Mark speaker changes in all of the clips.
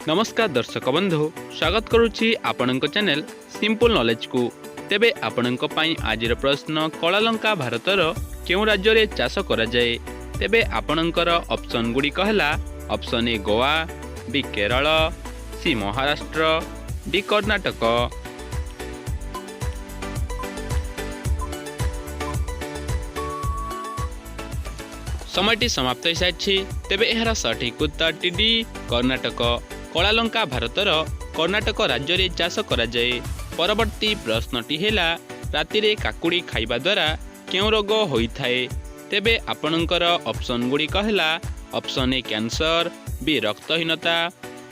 Speaker 1: नमस्कार दर्शक बंधु स्वागत करुच्ची आपणक चैनल सिंपल नॉलेज को। तेबे आपणक पई आजिर प्रश्न कलालंका भारतर केउ राज्य रे चाष करा जाए। तेबे आपणकर ऑप्शन गुडी कहला option A Goa, B Kerala, C Maharashtra, D Karnataka. समयटी समाप्त हो सारी। तेबे एहार सठिक उत्तर डी कर्नाटक। कलालंका भारतर कर्नाटक राज्य रे चाष करा जाए। परवर्ती प्रश्नटी हेला राति रे काकुड़ी खाइबा द्वारा केउ रोग होइथाए। तेबे आपणकर ऑप्शन गुडी कहला ऑप्शन ए कैंसर, बी रक्तहीनता,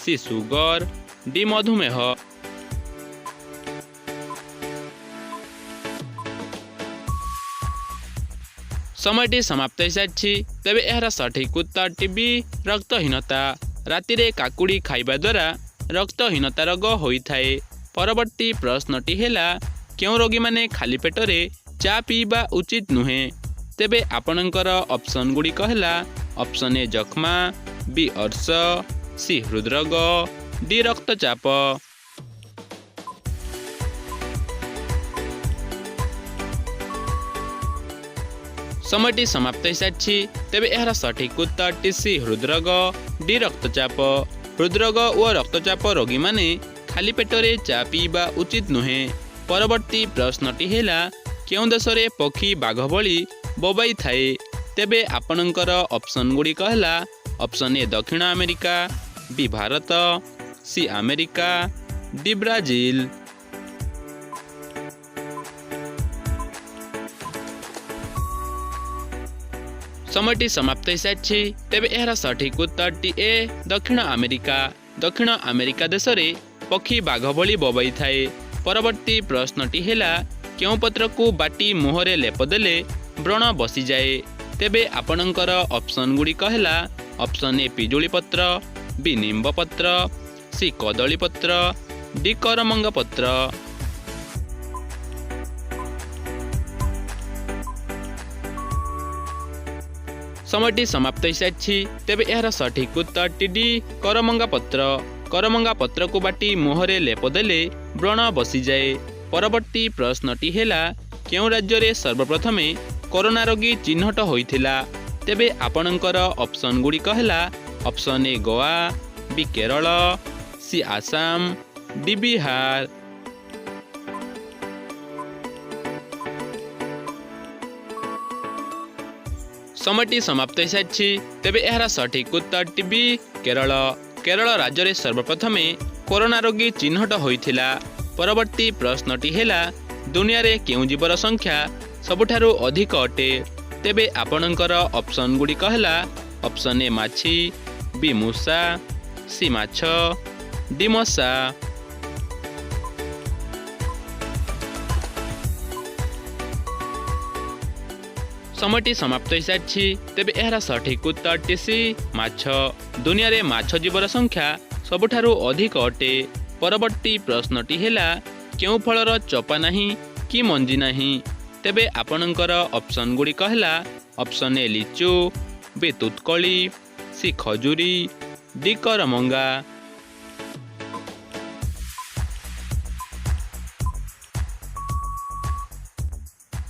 Speaker 1: सी सुगर, डी मधुमेह। समयटी समाप्त हो सारी। तेबे एहार सठिक उत्तर बी रक्तहीनता। राति रे काकुड़ी खाइबा द्वारा रक्तहीनता रोग होइथाए। परवर्ती प्रश्नटी हेला केउ रोगी माने खाली पेटरे चा पीबा उचित नुहे। तेबे आपणकर ऑप्शन गुडी कहला ऑप्शन ए जख्मा, बी अर्श, सी हृदरोग, डी रक्तचाप। समयटी समाप्त हो सारी। तेबे एहार सठिक उत्तर सी हृदरोग, डी रक्तचाप। हृदरोग और रक्तचाप रोगी माने खाली पेटरे चा पीबा उचित नुहे। परवर्ती प्रश्नटी हेला केउ देश रे पक्षी बाघ भली बोबाई थाए। तेबे आपणकर ऑप्शन गुडी कहला ऑप्शन ए दक्षिण America, B Bharat, C America, D Brazil. समयटी समाप्त हो सारी। तेबे एहार सठिक उत्तर ए दक्षिण अमेरिका। दक्षिण अमेरिका देश रे पक्षी बाघ भली बोबाई थाए। परवर्ती प्रश्नटी हेला केउ पत्र को बाटी मुहरे लेप देले व्रण बसी जाए। तेबे आपणकर ऑप्शन गुडी कहला ऑप्शन ए पिजुली पत्र, बी निम्ब पत्र, सी कदली पत्र, डी करमंग पत्र। समयटी समाप्त हो सारी। तेबे एहार सठिक उत्तर डी करमंगा पत्र। करमंगा पत्र को बाटी मुहरे लेप देले व्रण बसी जाए। परवर्ती प्रश्नटी हेला केउ राज्य रे सर्वप्रथमे कोरोना रोगी चिन्हट होइथिला। तेबे आपणकर ऑप्शन गुडी कहला option A Goa, B Kerala, C Assam, D Bihar. समयटी समाप्त हो सारी। तेबे एहार सठिक उत्तर बी केरल। केरल राज्य रे सर्वप्रथमे कोरोना रोगी चिन्हट होइथिला। परवर्ती प्रश्नटी हेला दुनिया रे केउ जीवर संख्या सबुठारु अधिक अटे। तेबे आपणकर ऑप्शन गुडी कहला ऑप्शन ए माछी, बी मूसा, सी माछ, डी मशा। समयटी समाप्त हो सारी। तेबे एहार सठिक उत्तर सी माछ। दुनिया रे माछ जीवर संख्या सबुठारु अधिक अटे। परवर्ती प्रश्नटी हेला केउ फलर चोपा नाही कि मंजी नाही। तेबे आपणकर ऑप्शन गुडी कहला ऑप्शन ए लिचु, बी तुतकली, सी खजुरी, डी करमंगा।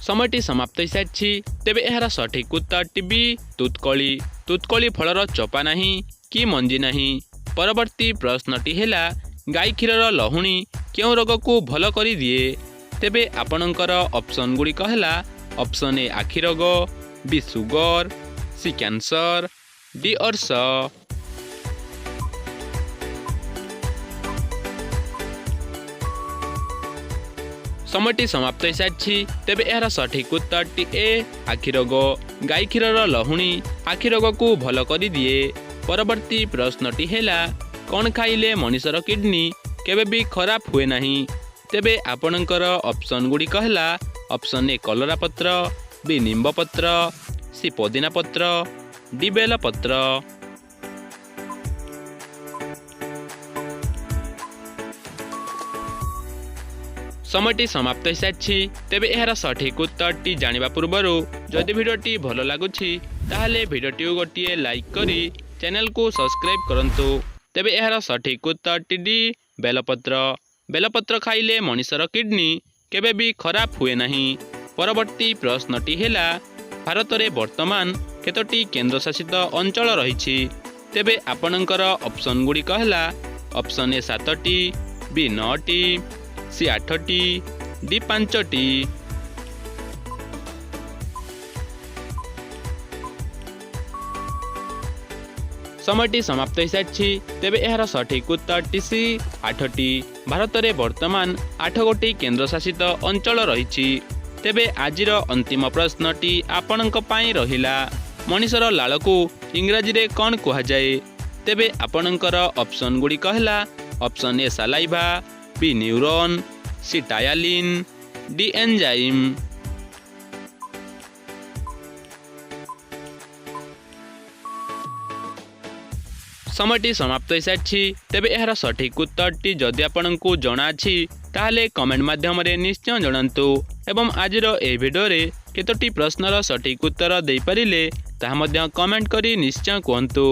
Speaker 1: समयटी समाप्त हो सारी। तेबे एहार सठिक उत्तर बी तुतकली। तुतकली फलर चोपा नाही कि मंजी नाही। परवर्ती प्रश्नटी हेला गाई क्षीरर लहुणी केउ रोग को भल करि दिए। तेबे आपणकर ऑप्शन गुडी कहला ऑप्शन ए आखि रोग, बी सुगर, सी कैंसर, डी अर्श। समयटी समाप्त हो सारी। तेबे एहार सठिक उत्तर ए आखि रोग। गाई क्षीरर लहुणी आखि रोग को भल करि दिए। परवर्ती प्रश्नटी हेला कौन खाइले मनीषर किडनी केबे भी खराब हुए नाही। तेबे आपणकर ऑप्शन गुडी कहला ऑप्शन ए कलरा पत्र, बी निम्ब पत्र, सी पुदीना पत्र, डी बेल पत्र। समयटी समाप्त हो सारी। तेबे एहार सठिक उत्तर जानिबा पूर्वरु जदि भिडियोटी भल लागुछि ताहाले भिडियोटी गोटिए लाइक करी चैनल को सब्सक्राइब करंतु। ତେବେ ଏହାର ସଠିକ୍ ଉତ୍ତରଟି ଡି ବେଲପତ୍ର। ବେଲପତ୍ର ଖାଇଲେ ମଣିଷର କିଡନୀ କେବେ ବି ଖରାପ ହୁଏ ନାହିଁ। ପରବର୍ତ୍ତୀ ପ୍ରଶ୍ନଟି ହେଲା, ଭାରତରେ ବର୍ତ୍ତମାନ କେତୋଟି କେନ୍ଦ୍ରଶାସିତ ଅଞ୍ଚଳ ରହିଛି? ତେବେ ଆପଣଙ୍କର ଅପସନ୍ ଗୁଡ଼ିକ ହେଲା ଅପସନ୍ ଏ 7ଟି, ବି 9ଟି, ସି 8ଟି, ଡି 5ଟି। সময়টি সমাপ্ত ହୋଇସାରିଛି। ତେବେ ଏହାର ସଠିକ୍ ଉତ୍ତରଟି ସି 8ଟି। ଭାରତରେ ବର୍ତ୍ତମାନ 8 ଗୋଟି କେନ୍ଦ୍ରଶାସିତ ଅଞ୍ଚଳ ରହିଛି। ତେବେ ଆଜିର ଅନ୍ତିମ ପ୍ରଶ୍ନଟି ଆପଣଙ୍କ ପାଇଁ ରହିଲା, ମଣିଷର ଲାଳକୁ ଇଂରାଜୀରେ କ'ଣ କୁହାଯାଏ? ତେବେ ଆପଣଙ୍କର ଅପସନ୍ ଗୁଡ଼ିକ ହେଲା option A saliva, B neuron, C ptyalin, D enzyme. সময়টি সমাপ্ত ହୋଇସାରିଛି। ତେବେ ଏହାର ସଠିକ୍ ଉତ୍ତରଟି ଯଦି ଆପଣଙ୍କୁ ଜଣାଅଛି ତାହେଲେ କମେଣ୍ଟ ମାଧ୍ୟମରେ ନିଶ୍ଚୟ ଜଣାନ୍ତୁ ଏବଂ ଆଜିର ଏହି ଭିଡ଼ିଓରେ କେତୋଟି ପ୍ରଶ୍ନର ସଠିକ୍ ଉତ୍ତର ଦେଇପାରିଲେ ତାହା ମଧ୍ୟ କମେଣ୍ଟ କରି ନିଶ୍ଚୟ କୁହନ୍ତୁ।